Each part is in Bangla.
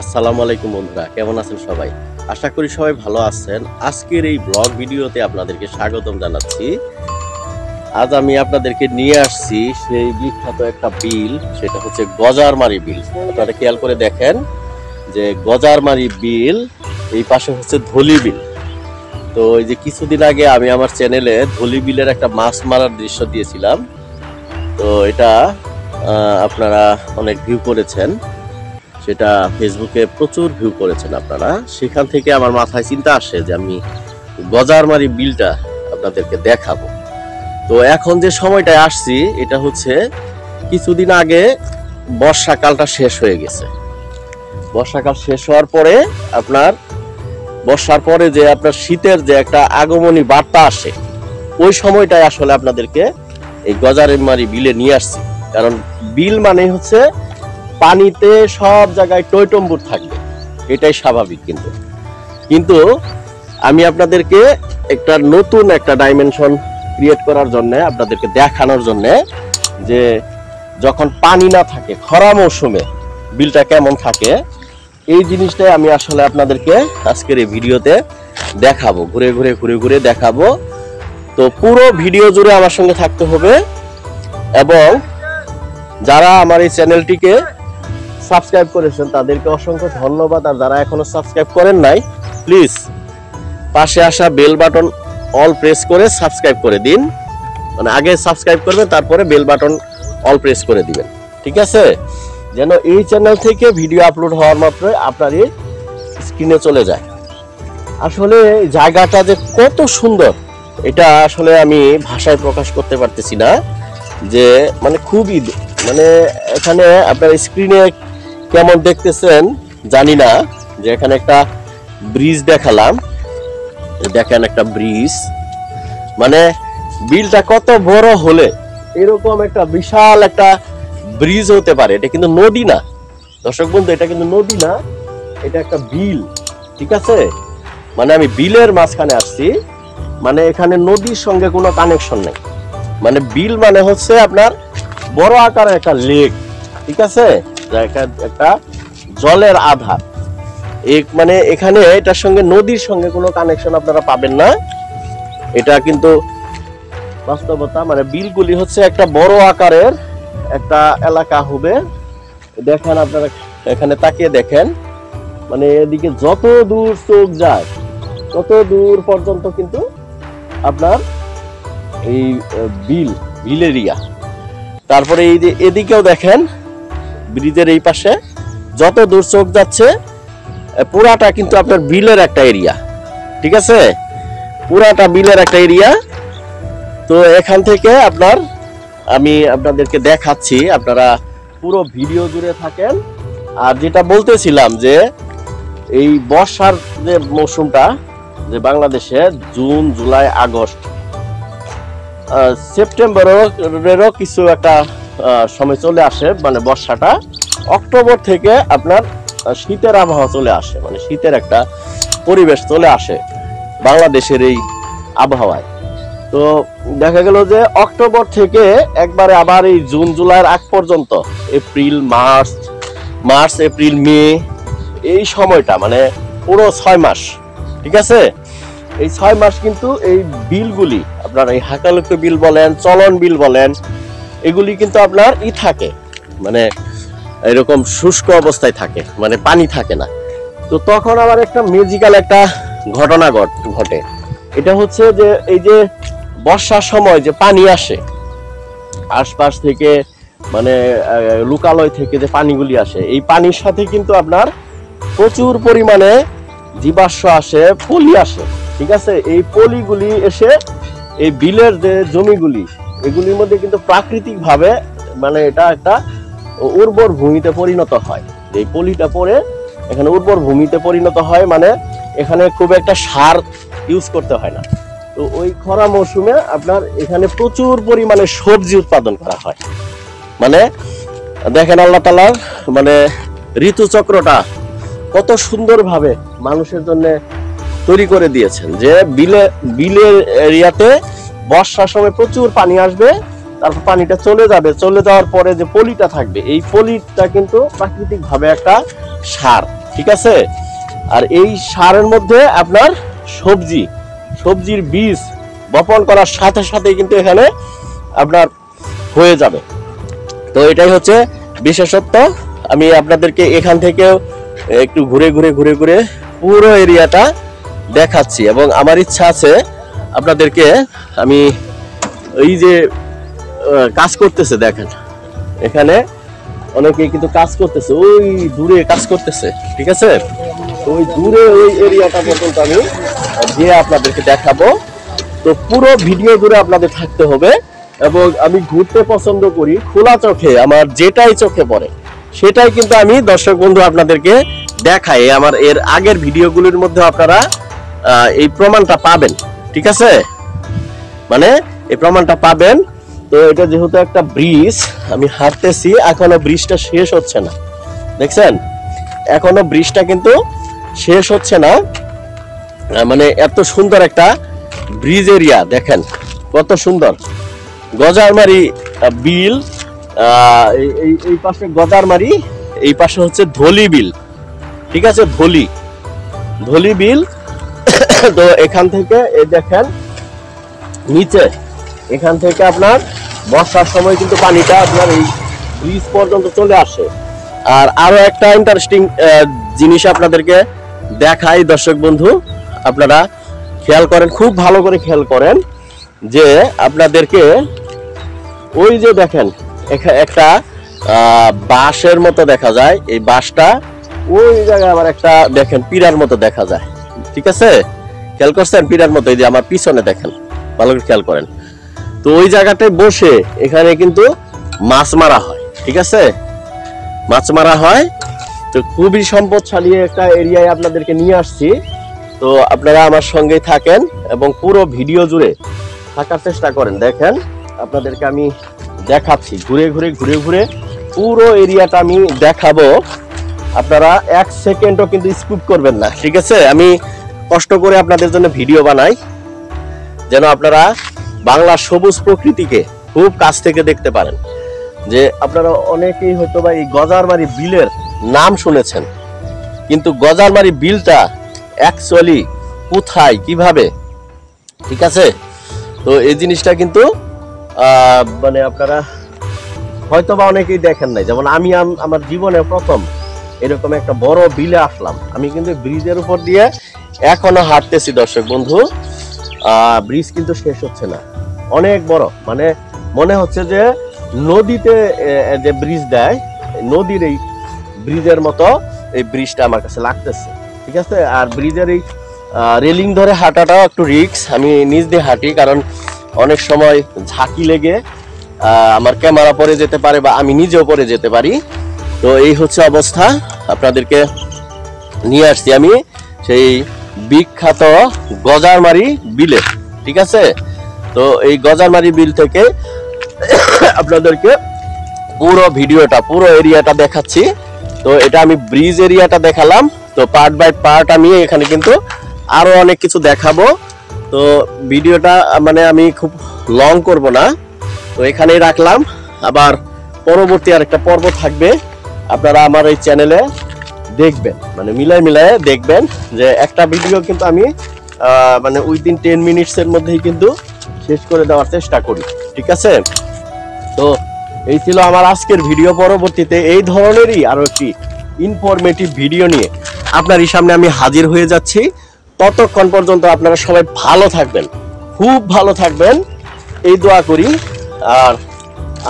আসসালামু আলাইকুম বন্ধুরা, কেমন আছেন সবাই? আশা করি সবাই ভালো আছেন। আজকের এই ব্লগ ভিডিওতে আপনাদেরকে স্বাগতম জানাচ্ছি। আজ আমি আপনাদেরকে নিয়ে আসছি সেই বিখ্যাত একটা বিল, সেটা হচ্ছে গজারমারি বিল। আপনারা খেয়াল করে দেখেন যে গজারমারি বিল, এই পাশে হচ্ছে ধলি বিল। তো এই যে কিছুদিন আগে আমি আমার চ্যানেলে ধলি বিলের একটা মাছ মারার দৃশ্য দিয়েছিলাম। তো এটা আপনারা অনেক ভিউ করেছেন, সেটা ফেসবুকে প্রচুর ভিউ করেছেন আপনারা। সেখান থেকে আমার মাথায় চিন্তা আসে যে আমি গজারমারি বিলটা আপনাদেরকে দেখাবো। তো এখন যে সময়টায় আসছি, এটা হচ্ছে কিছুদিন আগে বর্ষাকালটা শেষ হয়ে গেছে। বর্ষাকাল শেষ হওয়ার পরে আপনার বর্ষার পরে যে আপনার শীতের যে একটা আগমনী বার্তা আসে, ওই সময়টায় আসলে আপনাদেরকে এই গজারমারি বিলে নিয়ে আসছি। কারণ বিল মানে হচ্ছে পানিতে সব জায়গায় টইটম্বুর থাকবে, এটাই স্বাভাবিক। কিন্তু আমি আপনাদেরকে একটা নতুন একটা ডাইমেনশন ক্রিয়েট করার জন্য, আপনাদেরকে দেখানোর জন্য যে যখন পানি না থাকে খরা মৌসুমে বিলটা কেমন থাকে, এই জিনিসটাই আমি আসলে আপনাদেরকে আজকের এই ভিডিওতে দেখাবো। ঘুরে ঘুরে দেখাবো। তো পুরো ভিডিও জুড়ে আমার সঙ্গে থাকতে হবে, এবং যারা আমার এই চ্যানেলটিকে সাবস্ক্রাইব করেছেন তাদেরকে অসংখ্য ধন্যবাদ। আর যারা এখনো সাবস্ক্রাইব করেন নাই, প্লিজ পাশে আসা বেল বাটন অল প্রেস করে সাবস্ক্রাইব করে দিন। মানে আগে সাবস্ক্রাইব করবেন, তারপরে বেল বাটন অল প্রেস করে দিবেন, ঠিক আছে? যেন এই চ্যানেল থেকে ভিডিও আপলোড হওয়ার মাত্রই আপনার এই স্ক্রিনে চলে যায়। আসলে জায়গাটা যে কত সুন্দর, এটা আসলে আমি ভাষায় প্রকাশ করতে পারতেছি না। যে মানে খুবই, মানে এখানে আপনার স্ক্রিনে কেমন দেখতেছেন জানি না, যে এখানে একটা ব্রিজ দেখালাম, দেখেন একটা ব্রিজ। মানে বিলটা কত বড় হলে এরকম একটা বিশাল একটা ব্রিজ হতে পারে। এটা কিন্তু নদী না দর্শক বন্ধু, এটা কিন্তু নদী না, এটা একটা বিল, ঠিক আছে? মানে আমি বিলের মাঝখানে আসছি, মানে এখানে নদীর সঙ্গে কোনো কানেকশন নেই। মানে বিল মানে হচ্ছে আপনার বড় আকারের একটা লেক, ঠিক আছে? একটা জলের আধার। মানে এখানে এটার সঙ্গে নদীর সঙ্গে কোনো কানেকশন আপনারা পাবেন না। এটা কিন্তু বাস্তবতা। মানে বিলগুলি হচ্ছে একটা বড় আকারের একটা এলাকা হবে। দেখেন আপনারা এখানে তাকিয়ে দেখেন, মানে এদিকে যত দূর চোখ যায় তত দূর পর্যন্ত কিন্তু আপনার এই বিল এরিয়া। তারপরে এই যে এদিকেও দেখেন, ব্রিজের এই পাশে যত দূর চোখ যাচ্ছে পুরাটা কিন্তু আপনার বিলের একটা এরিয়া, ঠিক আছে? পুরাটা বিলের একটা এরিয়া। তো এখান থেকে আমি আপনাদেরকে দেখাচ্ছি, আপনারা পুরো ভিডিও জুড়ে থাকেন। আর যেটা বলতেছিলাম যে এই বর্ষার যে মৌসুমটা, যে বাংলাদেশে জুন জুলাই আগস্ট সেপ্টেম্বরেরও কিছু একটা সময় চলে আসে, মানে বর্ষাটা। অক্টোবর থেকে আপনার শীতের আবহাওয়া চলে আসে, মানে শীতের একটা পরিবেশ চলে আসে বাংলাদেশের এই আবহাওয়ায়। তো দেখা গেল যে অক্টোবর থেকে একবারে আবার এই জুন জুলাইয়ের আগ পর্যন্ত, এপ্রিল মার্চ এপ্রিল মে, এই সময়টা মানে পুরো 6 মাস, ঠিক আছে? এই 6 মাস কিন্তু এই বিলগুলি, আপনার এই হাকালুক্ত বিল বলেন, চলন বিল বলেন, এগুলি কিন্তু আপনার থাকে, মানে এরকম শুষ্ক অবস্থায় থাকে, মানে পানি থাকে না। তো তখন আবার একটা ম্যাজিক্যাল একটা ঘটনা ঘটে। এটা হচ্ছে যে এই যে বর্ষার সময় যে পানি আসে আশপাশ থেকে, মানে লোকালয় থেকে যে পানিগুলি আসে, এই পানির সাথে কিন্তু আপনার প্রচুর পরিমাণে জীবাশ্ম আসে, পলি আসে, ঠিক আছে? এই পলিগুলি এসে এই বিলের যে জমিগুলি, এগুলির মধ্যে কিন্তু প্রাকৃতিক ভাবে, মানে এটা একটা উর্বর ভূমিতে পরিণত হয়। এই পলিটা পরে এখানে উর্বর ভূমিতে পরিণত হয়, মানে এখানে খুব একটা সার ইউজ করতে হয় না। তো ওই খরা মৌসুমে আপনার এখানে প্রচুর পরিমাণে সবজি উৎপাদন করা হয়। মানে দেখেন আল্লাহ তাআলা মানে ঋতুচক্রটা কত সুন্দরভাবে মানুষের জন্য তৈরি করে দিয়েছেন, যে বিলের এরিয়াতে বর্ষার সময় প্রচুর পানি আসবে, তারপর পানিটা চলে যাবে, চলে যাওয়ার পরে যে পলিটা থাকবে, এই পলিটা কিন্তু প্রাকৃতিক ভাবে একটা সার, ঠিক আছে। আর এই সারের মধ্যে আপনার সবজির বীজ বপন করার সাথে সাথে কিন্তু এখানে আপনার হয়ে যাবে। তো এটাই হচ্ছে বিশেষত্ব। আমি আপনাদেরকে এখান থেকেও একটু ঘুরে পুরো এরিয়াটা দেখাচ্ছি, এবং আমার ইচ্ছা আছে আপনাদেরকে আমি এই যে কাজ করতেছে দেখেন, এখানে অনেকেই কিন্তু কাজ করতেছে, ওই দূরে কাজ করতেছে, ঠিক আছে। ওই দূরে ওই এরিয়াটা পর্যন্ত আমি গিয়ে আপনাদেরকে দেখাবো। তো পুরো ভিডিও জুড়ে আপনাদের থাকতে হবে, এবং আমি ঘুরতে পছন্দ করি খোলা চোখে, আমার যেটাই চোখে পড়ে সেটাই কিন্তু আমি দর্শক বন্ধু আপনাদেরকে দেখাই। আমার এর আগের ভিডিওগুলোর মধ্যে আপনারা এই প্রমাণটা পাবেন, ঠিক আছে, মানে এই প্রমাণটা পাবেন। তো এটা যেহেতু একটা ব্রিজ, আমি হাঁটতেছি, এখনো ব্রিজটা শেষ হচ্ছে না, দেখছেন, এখনো ব্রিজটা কিন্তু শেষ হচ্ছে না। মানে এত সুন্দর একটা ব্রিজ এরিয়া, দেখেন কত সুন্দর। গজারমারি বিল, এই পাশে গজারমারি, এই পাশে হচ্ছে ধলি বিল, ঠিক আছে, ধলি বিল। তো এখান থেকে এই দেখেন নিচে, এখান থেকে আপনার বর্ষার সময় কিন্তু পানিটা আপনার এই ব্রিজ পর্যন্ত চলে আসে। আর আরো একটা ইন্টারেস্টিং জিনিস আপনাদেরকে দেখাই দর্শক বন্ধু, আপনারা খেয়াল করেন, খুব ভালো করে খেয়াল করেন, যে আপনাদেরকে ওই যে দেখেন একটা বাঁশের মতো দেখা যায়, এই বাঁশটা ওই জায়গায় আবার একটা দেখেন পিরার মতো দেখা যায়, ঠিক আছে, খেয়াল করছেন, পিরার মতো, এই যে আমার পিছনে দেখেন, ভালো করে খেয়াল করেন। তো ওই জায়গাটায় বসে এখানে কিন্তু মাছ মারা হয়, ঠিক আছে, মাছ মারা হয়। তো খুবই সম্পদশালী একটা এরিয়ায় আপনাদেরকে নিয়ে আসছি। তো আপনারা আমার সঙ্গে থাকেন এবং পুরো ভিডিও জুড়ে থাকার চেষ্টা করেন। দেখেন আপনাদেরকে আমি দেখাচ্ছি, ঘুরে ঘুরে পুরো এরিয়াটা আমি দেখাবো, আপনারা এক সেকেন্ডও কিন্তু স্কিপ করবেন না, ঠিক আছে। আমি কষ্ট করে আপনাদের জন্য ভিডিও বানাই, যেন আপনারা বাংলার সবুজ প্রকৃতিকে খুব কাছ থেকে দেখতে পারেন। যে আপনারা অনেকেই হয়তো বা এই গজারমারি বিলের নাম শুনেছেন, কিন্তু গজারমারি বিলটা অ্যাকচুয়ালি কোথায়, কিভাবে, ঠিক আছে। তো এই জিনিসটা কিন্তু মানে আপনারা হয়তো বা অনেকেই দেখেন নাই, যেমন আমি আমার জীবনে প্রথম এরকম একটা বড় বিলে আসলাম। আমি কিন্তু ব্রিজের উপর দিয়ে এখনো হাঁটতেছি দর্শক বন্ধু, ব্রিজ কিন্তু শেষ হচ্ছে না, অনেক বড়, মানে মনে হচ্ছে যে নদীতে যে ব্রিজ দেয়, নদীর এই ব্রিজের মতো এই ব্রিজটা আমার কাছে লাগতেছে, ঠিক আছে। আর ব্রিজের এই রেলিং ধরে হাঁটাটাও একটু রিস্ক, আমি নিজ দিয়ে হাঁটি, কারণ অনেক সময় ঝাঁকি লেগে আমার ক্যামেরা পড়ে যেতে পারে, বা আমি নিজেও পড়ে যেতে পারি। তো এই হচ্ছে অবস্থা, আপনাদেরকে নিয়ে আসছি আমি সেই বিখ্যাত গজারমারি বিলে, ঠিক আছে। তো এই গজারমারি বিল থেকে আপনাদেরকে পুরো ভিডিওটা, পুরো এরিয়াটা দেখাচ্ছি। তো এটা আমি ব্রিজ এরিয়াটা দেখালাম, তো পার্ট বাই পার্ট আমি এখানে কিন্তু আরো অনেক কিছু দেখাবো। তো ভিডিওটা মানে আমি খুব লং করব না, তো এখানেই রাখলাম। আবার পরবর্তী আরেকটা পর্ব থাকবে, আপনারা আমার এই চ্যানেলে দেখবেন, মানে মিলায় দেখবেন, যে একটা ভিডিও কিন্তু আমি মানে উইদিন 10 মিনিটসের মধ্যেই কিন্তু শেষ করে দেওয়ার চেষ্টা করি, ঠিক আছে। তো এই ছিল আমার আজকের ভিডিও। পরবর্তীতে এই ধরনেরই আরো একটি ইনফরমেটিভ ভিডিও নিয়ে আপনারই সামনে আমি হাজির হয়ে যাচ্ছি। ততক্ষণ পর্যন্ত আপনারা সবাই ভালো থাকবেন, খুব ভালো থাকবেন, এই দোয়া করি। আর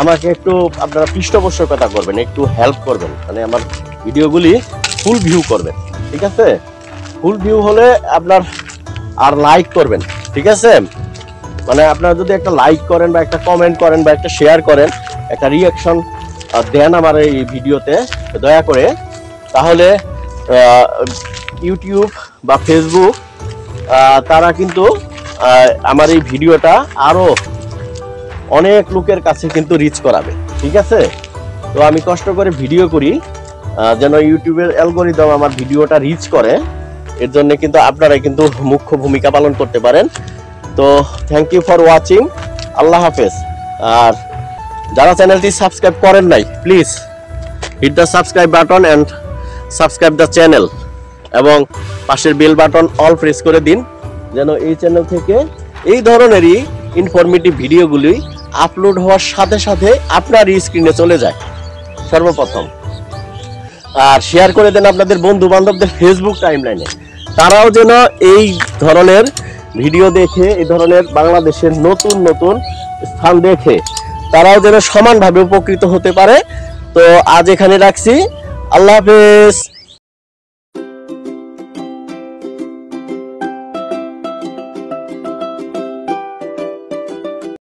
আমাকে একটু আপনারা পৃষ্ঠপোষকতা করবেন, একটু হেল্প করবেন, মানে আমার ভিডিওগুলি ফুল ভিউ করবেন, ঠিক আছে। ফুল ভিউ হলে আপনার আর লাইক করবেন, ঠিক আছে। মানে আপনারা যদি একটা লাইক করেন, বা একটা কমেন্ট করেন, বা একটা শেয়ার করেন, একটা রিয়াকশন দেন আমার এই ভিডিওতে দয়া করে, তাহলে ইউটিউব বা ফেসবুক তারা কিন্তু আমার এই ভিডিওটা আরো অনেক লোকের কাছে কিন্তু রিচ করাবে, ঠিক আছে। তো আমি কষ্ট করে ভিডিও করি যেন ইউটিউবের অ্যালগরিদম আমার ভিডিওটা রিচ করে, এর জন্য কিন্তু আপনারা কিন্তু মুখ্য ভূমিকা পালন করতে পারেন। তো থ্যাংক ইউ ফর ওয়াচিং, আল্লাহ হাফেজ। আর যারা চ্যানেলটি সাবস্ক্রাইব করেন নাই, please hit the subscribe button and subscribe the channel এবং পাশের বেল বাটন অল প্রেস করে দিন, যেন এই চ্যানেল থেকে এই ধরনেরই ইনফরমেটিভ ভিডিওগুলি আপলোড হওয়ার সাথে সাথে আপনার স্ক্রিনে চলে যায় সর্বপ্রথম। আর শেয়ার করে দেন আপনাদের বন্ধু বান্ধবদের ফেসবুক টাইমলাইনে, তারাও যেন এই ধরনের ভিডিও দেখে, এই ধরনের বাংলাদেশের নতুন নতুন স্থান দেখে তারাও যেন সমানভাবে উপকৃত হতে পারে। তো আজ এখানে রাখছি, আল্লাহ হাফেজ।